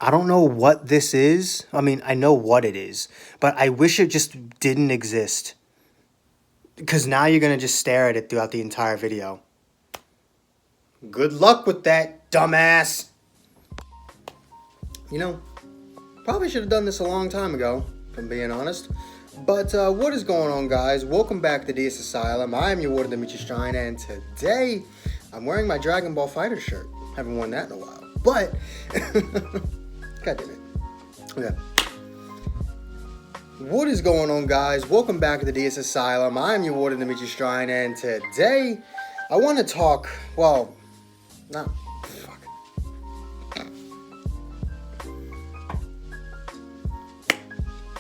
I don't know what this is. I mean, I know what it is, but I wish it just didn't exist. Because now you're going to just stare at it throughout the entire video. Good luck with that, dumbass. You know, probably should have done this a long time ago, if I'm being honest. But what is going on, guys? Welcome back to DS Asylum. I am your warden, Dimitri Strine, and today I'm wearing my Dragon Ball Fighter shirt. Haven't worn that in a while. But, God damn it. Yeah. What is going on, guys? Welcome back to the DS Asylum. I am your warden, Dimitri Strine, and today I want to talk, well, not, fuck.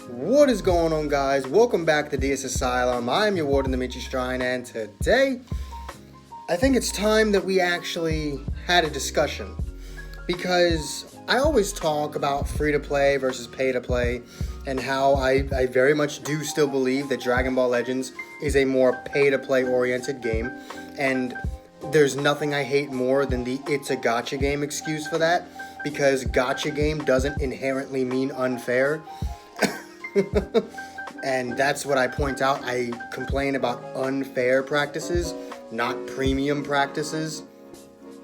What is going on, guys? Welcome back to DS Asylum. I am your warden, Dimitri Strine, and today I think it's time that we actually had a discussion, because I always talk about free-to-play versus pay-to-play, and how I very much do still believe that Dragon Ball Legends is a more pay-to-play oriented game, and there's nothing I hate more than the "it's a gacha game" excuse for that, because gacha game doesn't inherently mean unfair. And that's what I point out. I complain about unfair practices, not premium practices.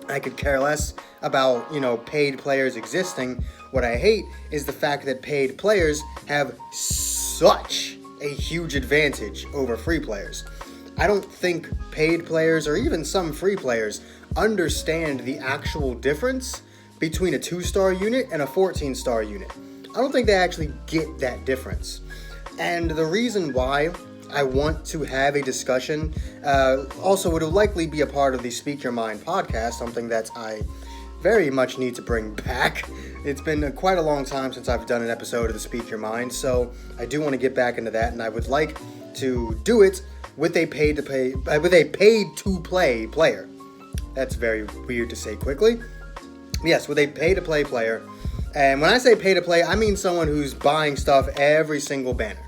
I could care less about, paid players existing. What I hate is the fact that paid players have such a huge advantage over free players. I don't think paid players, or even some free players, understand the actual difference between a 2-star unit and a 14-star unit. I don't think they actually get that difference. And the reason why I want to have a discussion, also it will likely be a part of the Speak Your Mind podcast, something that I very much need to bring back. It's been quite a long time since I've done an episode of the Speak Your Mind, so I do want to get back into that, and I would like to do it with a pay-to-play player. That's very weird to say quickly. Yes, with a pay-to-play player. And when I say pay-to-play, I mean someone who's buying stuff every single banner.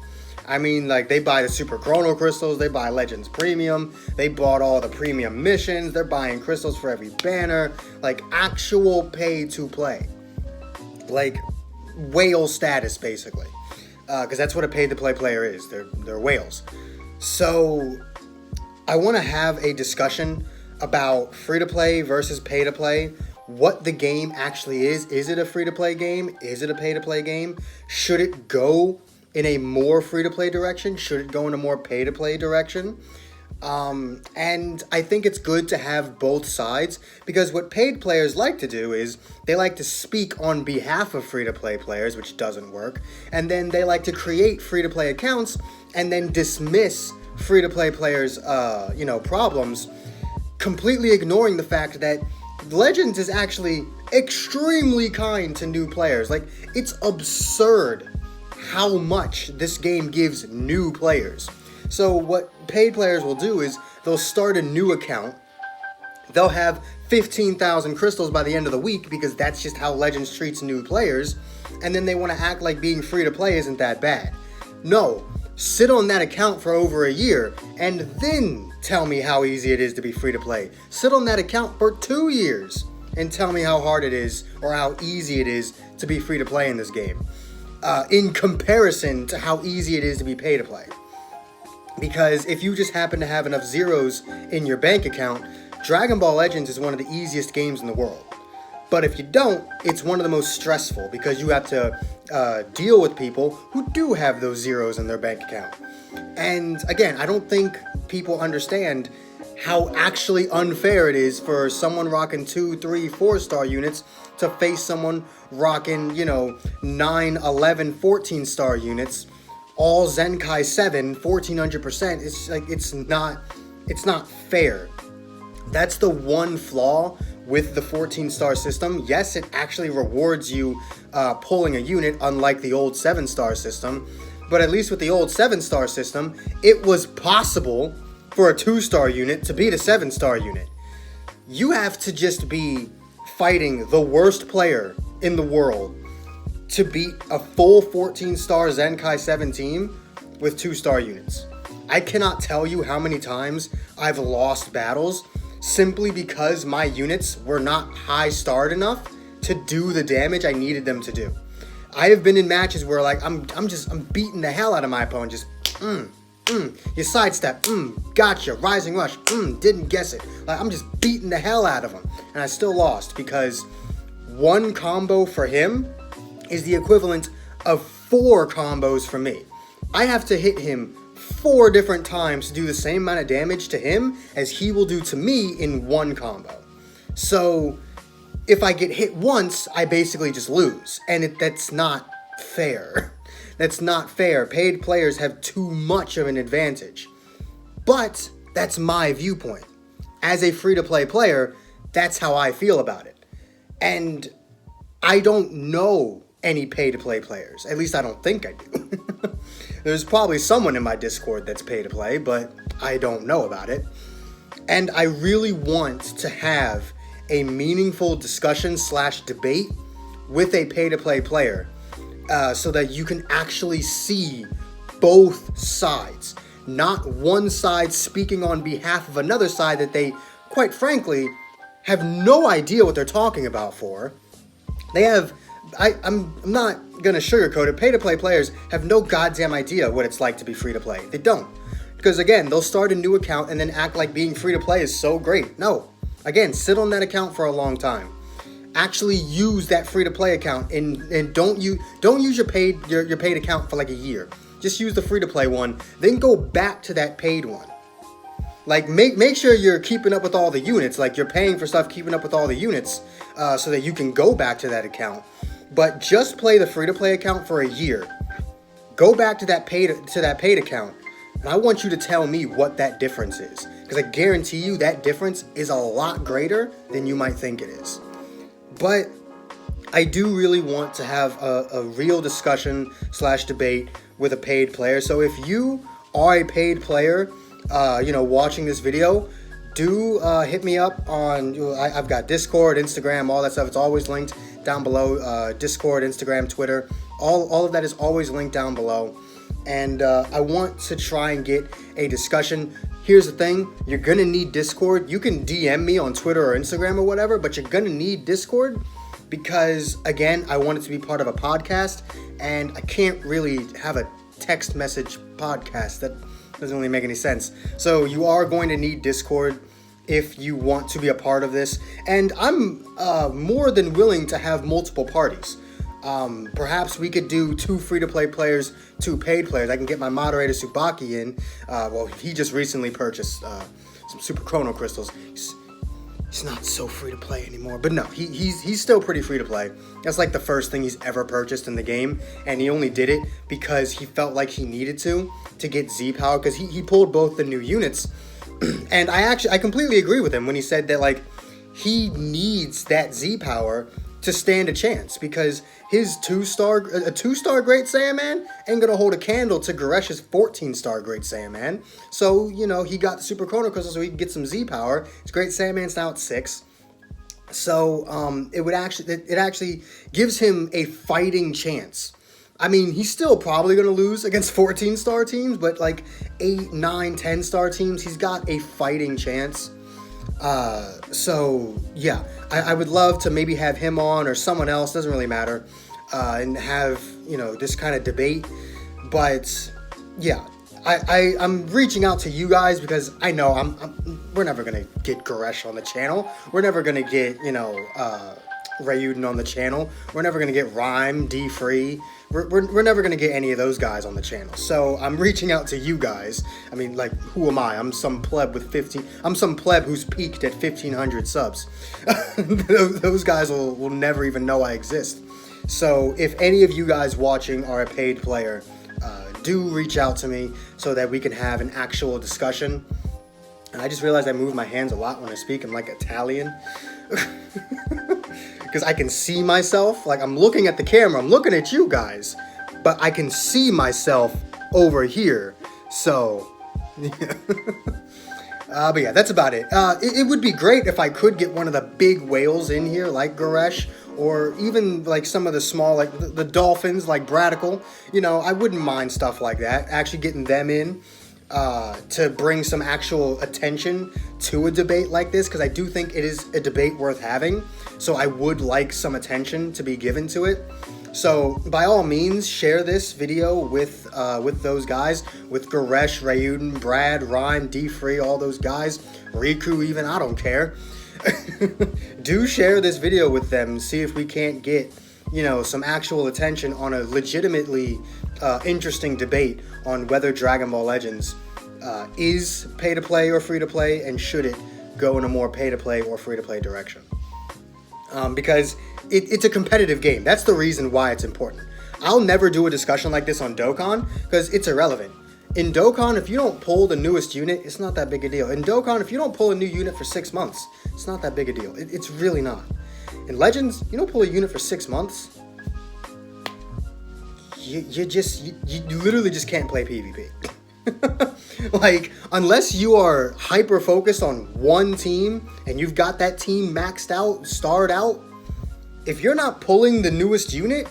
I mean, like, they buy the Super Chrono Crystals, they buy Legends Premium, they bought all the premium missions, they're buying crystals for every banner, like, actual pay-to-play. Like, whale status, basically. Because that's what a pay-to-play player is. They're whales. So, I want to have a discussion about free-to-play versus pay-to-play, what the game actually is. Is it a free-to-play game? Is it a pay-to-play game? Should it go in a more free-to-play direction? Should it go in a more pay-to-play direction? And I think it's good to have both sides, because what paid players like to do is they like to speak on behalf of free-to-play players, which doesn't work, and then they like to create free-to-play accounts and then dismiss free-to-play players' problems, completely ignoring the fact that Legends is actually extremely kind to new players. Like, it's absurd how much this game gives new players. So what paid players will do is they'll start a new account. They'll have 15,000 crystals by the end of the week, because that's just how Legends treats new players. And then they want to act like being free to play isn't that bad. No, sit on that account for over a year and then tell me how easy it is to be free to play. Sit on that account for 2 years and tell me how hard it is or how easy it is to be free to play in this game. In comparison to how easy it is to be pay to play. Because if you just happen to have enough zeros in your bank account, Dragon Ball Legends is one of the easiest games in the world. But if you don't, it's one of the most stressful, because you have to deal with people who do have those zeros in their bank account. And again, I don't think people understand how actually unfair it is for someone rocking 2, 3, 4-star units to face someone rocking, 9, 11, 14-star units, all Zenkai 7, 1400%. It's like, it's not fair. That's the one flaw with the 14-star system. Yes, it actually rewards you pulling a unit, unlike the old 7-star system. But at least with the old 7-star system, it was possible for a 2-star unit to beat a 7-star unit. You have to just be fighting the worst player in the world to beat a full 14-star Zenkai 7 team with 2-star units. I cannot tell you how many times I've lost battles simply because my units were not high-starred enough to do the damage I needed them to do. I have been in matches where like I'm beating the hell out of my opponent, just you sidestep, gotcha, rising rush, didn't guess it. Like I'm just beating the hell out of him, and I still lost because one combo for him is the equivalent of 4 combos for me. I have to hit him 4 different times to do the same amount of damage to him as he will do to me in one combo. So if I get hit once, I basically just lose, and that's not fair. That's not fair. Paid players have too much of an advantage. But that's my viewpoint. As a free-to-play player, that's how I feel about it. And I don't know any pay-to-play players. At least I don't think I do. There's probably someone in my Discord that's pay-to-play, but I don't know about it. And I really want to have a meaningful discussion / debate with a pay-to-play player so that you can actually see both sides. Not one side speaking on behalf of another side that they, quite frankly, have no idea what they're talking about for. They have... I'm not going to sugarcoat it. Pay-to-play players have no goddamn idea what it's like to be free-to-play. They don't. Because, again, they'll start a new account and then act like being free-to-play is so great. No. Again, sit on that account for a long time. Actually use that free-to-play account and don't use your paid account for like a year. Just use the free-to-play one. Then go back to that paid one. Like, make sure you're keeping up with all the units. Like, you're paying for stuff, keeping up with all the units so that you can go back to that account. But just play the free-to-play account for a year. Go back to that paid account, and I want you to tell me what that difference is. Because I guarantee you that difference is a lot greater than you might think it is. But I do really want to have a real discussion / debate with a paid player. So if you are a paid player, watching this video, do hit me up on, I've got Discord, Instagram, all that stuff. It's always linked down below. Discord, Instagram, Twitter, all of that is always linked down below. And I want to try and get a discussion. Here's the thing, you're gonna need Discord. You can DM me on Twitter or Instagram or whatever, but you're gonna need Discord because, again, I want it to be part of a podcast, and I can't really have a text message podcast. That doesn't really make any sense. So you are going to need Discord if you want to be a part of this. And I'm more than willing to have multiple parties. Perhaps we could do 2 free-to-play players, 2 paid players. I can get my moderator Tsubaki in. He just recently purchased some Super Chrono Crystals. He's not so free-to-play anymore. But no, he's still pretty free-to-play. That's like the first thing he's ever purchased in the game. And he only did it because he felt like he needed to get Z-Power. Because he pulled both the new units. And I completely agree with him when he said that, like, he needs that Z-Power to stand a chance, because his 2-star Great Saiyaman ain't gonna hold a candle to Garesh's 14-star Great Saiyaman. So, he got the Super Chrono Crystal so he can get some Z-Power. His Great Saiyaman's now at 6. So, it actually gives him a fighting chance. I mean, he's still probably going to lose against 14-star teams, but like 8, 9, 10-star teams, he's got a fighting chance. So, yeah, I would love to maybe have him on or someone else, doesn't really matter, and have, this kind of debate. But, yeah, I'm reaching out to you guys because I know we're never going to get Goresh on the channel. We're never going to get, Ryuden on the channel. We're never going to get Rhyme, D-Free. We're never going to get any of those guys on the channel. So I'm reaching out to you guys. I mean, like, who am I? I'm some pleb I'm some pleb who's peaked at 1,500 subs. Those guys will never even know I exist. So if any of you guys watching are a paid player, do reach out to me so that we can have an actual discussion. And I just realized I move my hands a lot when I speak. I'm like Italian. Because I can see myself, like I'm looking at the camera, I'm looking at you guys, but I can see myself over here. So, yeah. But yeah, that's about it. It would be great if I could get one of the big whales in here, like Goresh, or even like some of the small, like the dolphins, like Bradical. I wouldn't mind stuff like that, actually getting them in. to bring some actual attention to a debate like this, because I do think it is a debate worth having. So I would like some attention to be given to it. So by all means, share this video with those guys, with Goresh, Ryuden, Brad, Rhyme, D-Free, all those guys, Riku even, I don't care. Do share this video with them, see if we can't get, you know, some actual attention on a legitimately interesting debate on whether Dragon Ball Legends is pay-to-play or free-to-play, and should it go in a more pay-to-play or free-to-play direction. Because it's a competitive game. That's the reason why it's important. I'll never do a discussion like this on Dokkan because it's irrelevant. In Dokkan, if you don't pull the newest unit, it's not that big a deal. In Dokkan, if you don't pull a new unit for 6 months, it's not that big a deal. It's really not. In Legends, you don't pull a unit for 6 months, you literally just can't play PvP. Like, unless you are hyper focused on one team and you've got that team maxed out, starred out, if you're not pulling the newest unit,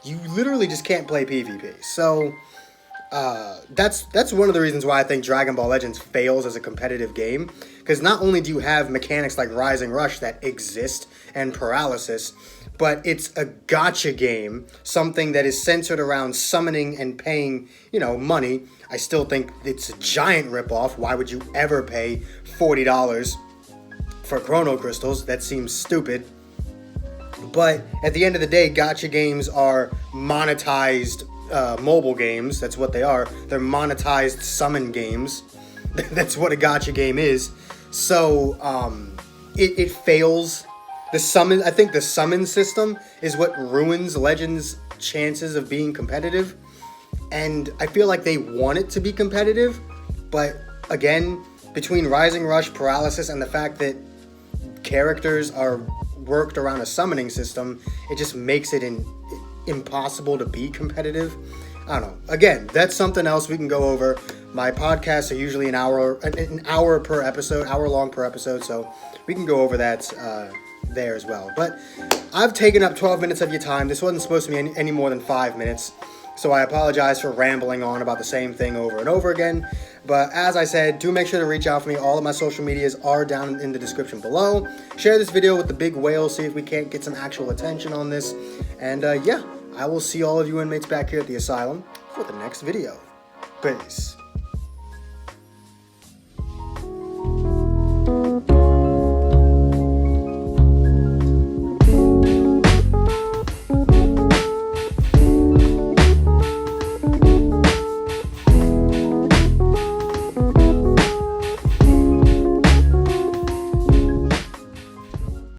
you literally just can't play PvP. So that's one of the reasons why I think Dragon Ball Legends fails as a competitive game, because not only do you have mechanics like Rising Rush that exist and Paralysis, but it's a gacha game, something that is centered around summoning and paying, you know, money. I still think it's a giant ripoff. Why would you ever pay $40 for Chrono Crystals? That seems stupid. But at the end of the day, gacha games are monetized mobile games. That's what they are. They're monetized summon games. That's what a gacha game is. So it fails. I think the summon system is what ruins Legends' chances of being competitive. And I feel like they want it to be competitive. But again, between Rising Rush, Paralysis, and the fact that characters are worked around a summoning system, it just makes it impossible to be competitive. I don't know. Again, that's something else we can go over. My podcasts are usually an hour per episode, hour long per episode, so we can go over that there as well. But I've taken up 12 minutes of your time. This wasn't supposed to be any more than 5 minutes, so I apologize for rambling on about the same thing over and over again. But as I said, do make sure to reach out for me. All of my social medias are down in the description below. Share this video with the big whale, see if we can't get some actual attention on this. And yeah, I will see all of you inmates back here at the asylum for the next video. Peace.